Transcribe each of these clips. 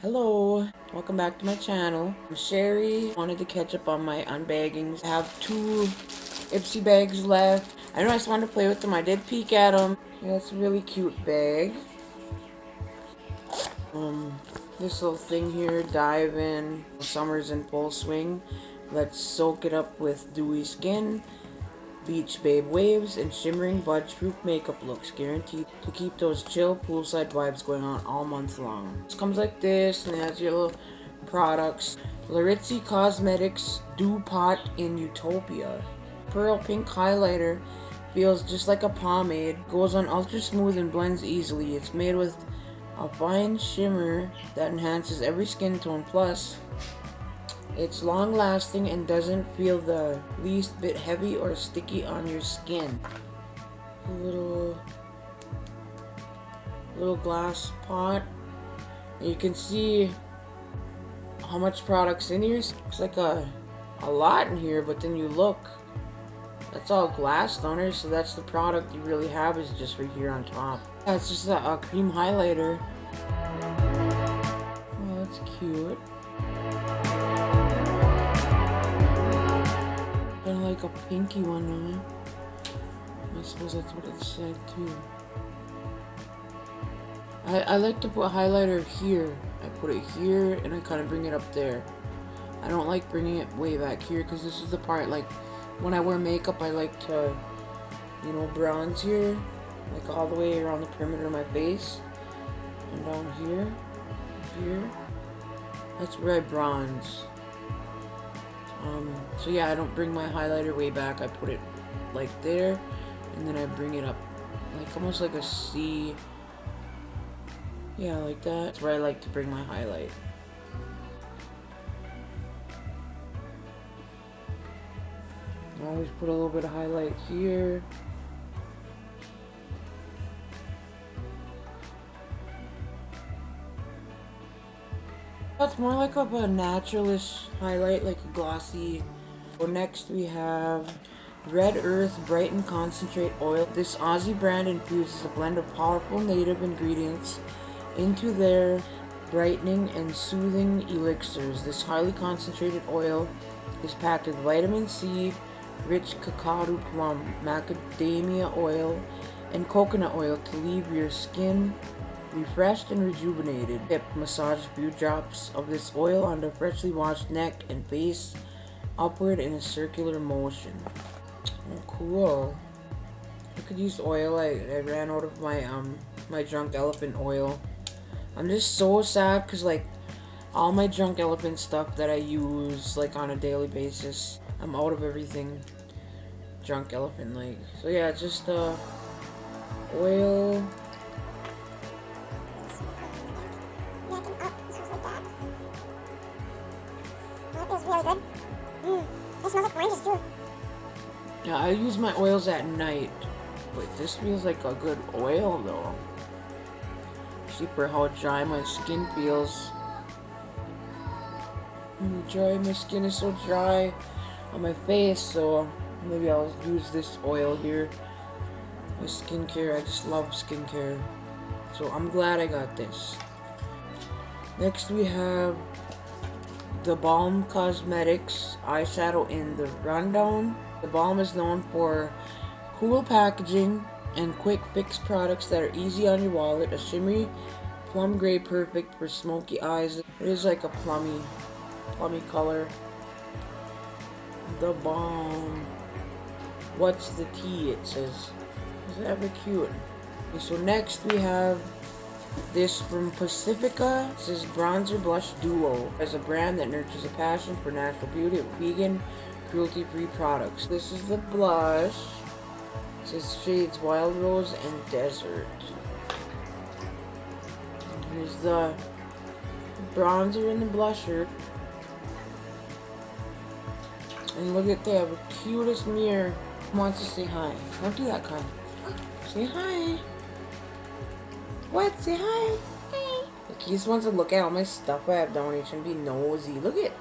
Hello, welcome back to my channel. I'm Shari. Wanted to catch up on my unbaggings. I have 2 Ipsy bags left. I know I just wanted to play with them. I did peek at them. Yeah, it's a really cute bag. This little thing here, dive in. Summer's in full swing. Let's soak it up with dewy skin, beach babe waves, and shimmering budge-proof makeup looks, guaranteed to keep those chill poolside vibes going on all month long. This comes like this, and it has your little products. Laritzi Cosmetics Dew Pot in Utopia. Pearl pink highlighter, feels just like a pomade, goes on ultra smooth and blends easily. It's made with a fine shimmer that enhances every skin tone, plus it's long lasting and doesn't feel the least bit heavy or sticky on your skin. A little glass pot. And you can see how much product's in here. Looks like a lot in here, but then you look, that's all glass toner, so that's the product you really have is just right here on top. Yeah, it's just a cream highlighter. Oh, that's cute. Kind of like a pinky one, huh? I suppose that's what it said too. I like to put highlighter here. I put it here and I kind of bring it up there. I don't like bringing it way back here because this is the part, like when I wear makeup I like to, you know, bronze here, like all the way around the perimeter of my face and down here. That's where I bronze. So yeah, I don't bring my highlighter way back. I put it like there, and then I bring it up, like almost like a C. Yeah, like that. That's where I like to bring my highlight. I always put a little bit of highlight here. It's more like a naturalish highlight, like a glossy. So next we have Red Earth Brighten Concentrate Oil. This Aussie brand infuses a blend of powerful native ingredients into their brightening and soothing elixirs. This highly concentrated oil is packed with vitamin C, rich cacao plum, macadamia oil, and coconut oil to leave your skin refreshed and rejuvenated. Massage a few drops of this oil on the freshly washed neck and face upward in a circular motion. Oh, cool. I could use oil. I ran out of my my Drunk Elephant oil. I'm just so sad because like all my Drunk Elephant stuff that I use like on a daily basis, I'm out of everything Drunk Elephant like. So yeah, just oil. Really good. It smells like oranges too. Yeah, I use my oils at night, but this feels like a good oil though. Super how dry my skin feels. My skin is so dry on my face, so maybe I'll use this oil here. My skincare, I just love skincare. So I'm glad I got this. Next we have the Balm Cosmetics eyeshadow in the Rundown. The Balm is known for cool packaging and quick fix products that are easy on your wallet. A shimmery plum gray, perfect for smoky eyes. It is like a plummy color. The Balm. What's the tea? It says. Is that ever cute? Okay, so next we have this from Pacifica. This is Bronzer Blush Duo. As a brand that nurtures a passion for natural beauty with vegan, cruelty-free products. This is the blush. It says shades Wild Rose and Desert. And here's the bronzer and the blusher. And look at that, the cutest mirror. Wants to say hi. Don't do that, Kai. Say hi. What? Say hi. Hey. Look, he just wants to look at all my stuff I have down here. He's trying to be nosy. Look at.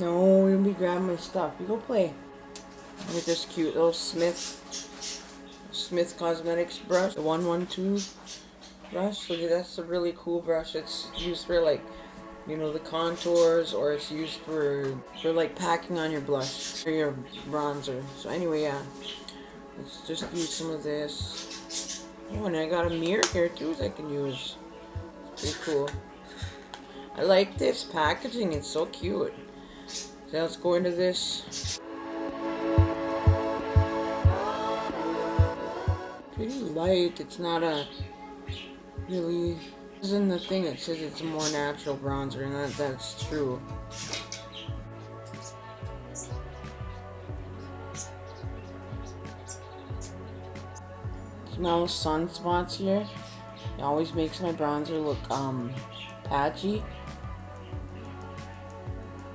No, you're gonna be grabbing my stuff. You go play. Look at this cute little Smith Cosmetics brush. The 112. brush. So that's a really cool brush. It's used for like, you know, the contours, or it's used for like packing on your blush or your bronzer. So anyway, yeah, let's just use some of this. Oh, and I got a mirror here too that I can use. Pretty cool. I like this packaging. It's so cute. So let's go into this. Pretty light. It's not a really. This isn't the thing. It says it's a more natural bronzer, and that's true. Now sunspots here. It always makes my bronzer look patchy.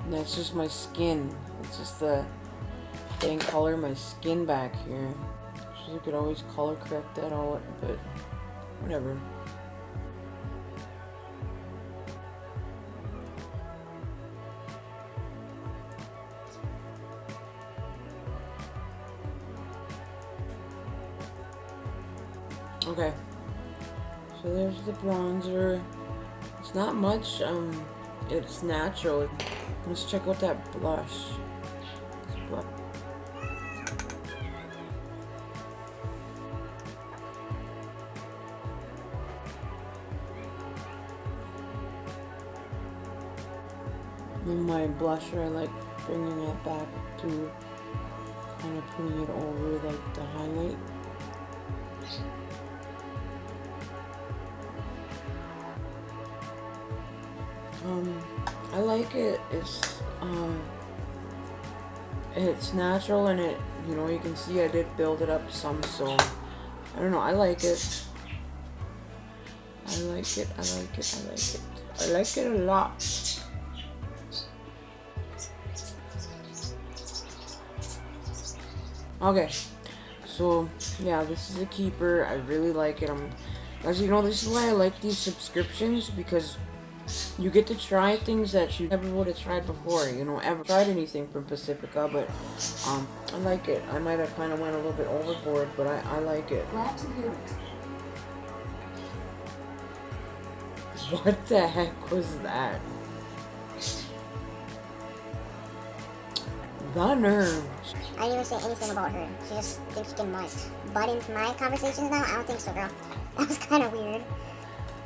And that's just my skin. It's just the dang color of my skin back here. So you could always color correct that out, but whatever. Okay, so there's the bronzer. It's not much, it's natural. Let's check out that blush. In my blusher, I like bringing it back to kind of putting it over like the highlight. I like it. It's natural, and it, you know, you can see I did build it up some, so I don't know, I like it. I like it, I like it, I like it. I like it a lot. Okay, so yeah, this is a keeper. I really like it. As you know, this is why I like these subscriptions, because you get to try things that you never would have tried before, you know, ever tried anything from Pacifica, but I like it. I might have kind of went a little bit overboard, but I like it. Glad to hear it. What the heck was that? The nerve. I didn't even say anything about her. She just thinks she can butt into my conversations now? I don't think so, girl. That was kind of weird.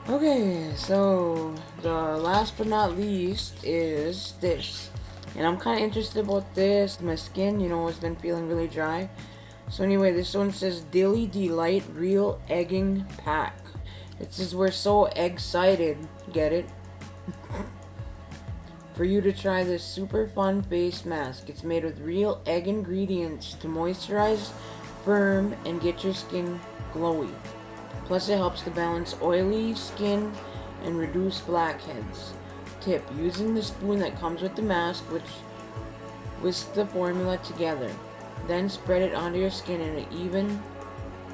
Okay, so the last but not least is this. And I'm kind of interested about this. My skin, you know, has been feeling really dry. So anyway, this one says Dilly Delight Real Egging Pack. It says we're so excited, get it? For you to try this super fun face mask. It's made with real egg ingredients to moisturize, firm, and get your skin glowy. Plus it helps to balance oily skin and reduce blackheads. Tip, using the spoon that comes with the mask, which whisk the formula together. Then spread it onto your skin in an even,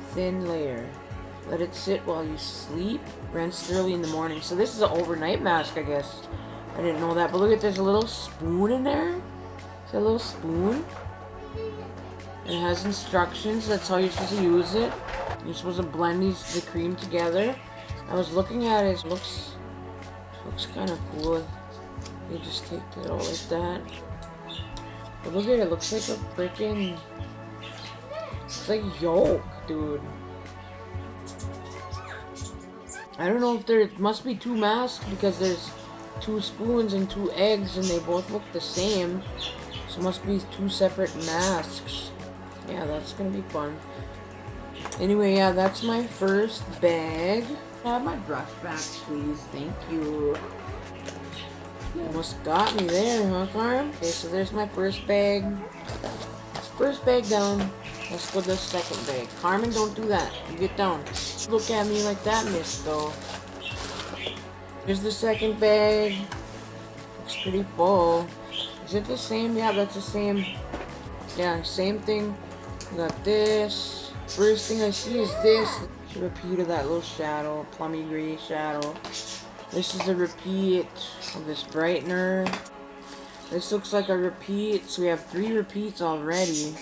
thin layer. Let it sit while you sleep. Rinse thoroughly in the morning. So this is an overnight mask, I guess. I didn't know that, but look at, there's a little spoon in there. Is that a little spoon? It has instructions. That's how you're supposed to use it. You're supposed to blend the cream together. I was looking at it. It looks kind of cool. You just take it out like that. But look at it. It looks like a freaking. It's like yolk, dude. I don't know if there must be two masks, because there's 2 spoons and 2 eggs, and they both look the same. So it must be 2 separate masks. Yeah, that's gonna be fun. Anyway, yeah, that's my first bag. Have my brush back, please. Thank you. Almost got me there, huh, Carm? Okay, so there's my first bag. First bag down. Let's go to the second bag. Carmen, don't do that. You get down. Look at me like that, miss, though. Here's the second bag. Looks pretty full. Is it the same? Yeah, that's the same. Yeah, same thing. We got this. First thing I see is this. It's a repeat of that little shadow, plummy gray shadow. This is a repeat of this brightener. This looks like a repeat, so we have 3 repeats already.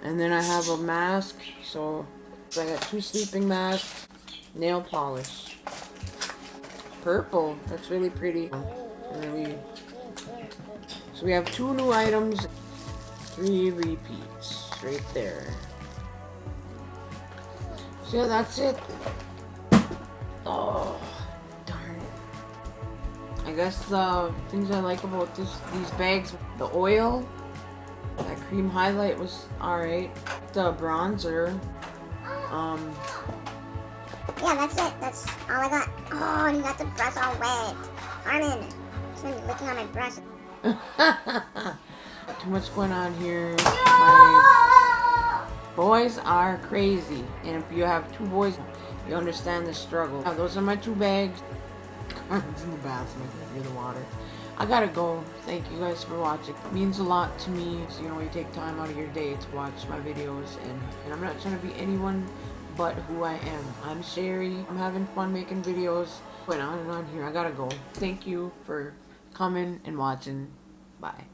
And then I have a mask, so I got 2 sleeping masks, nail polish. purple. That's really pretty. Really. So we have 2 new items, 3 repeats right there. So yeah, that's it. Oh, darn it. I guess the things I like about these bags, the oil, that cream highlight was alright. The bronzer, Yeah, that's it. That's all I got. Oh, and you got the brush all wet. Harmon, it's been licking on my brush. too much going on here. My boys are crazy, and if you have 2 boys, you understand the struggle. Now, those are my 2 bags. Carmen's in the bathroom. I can hear the water. I gotta go. Thank you guys for watching. It means a lot to me. So, you know, you take time out of your day to watch my videos, and I'm not trying to be anyone but who I am. I'm Shari. I'm having fun making videos. Going on and on here. I gotta go. Thank you for coming and watching. Bye.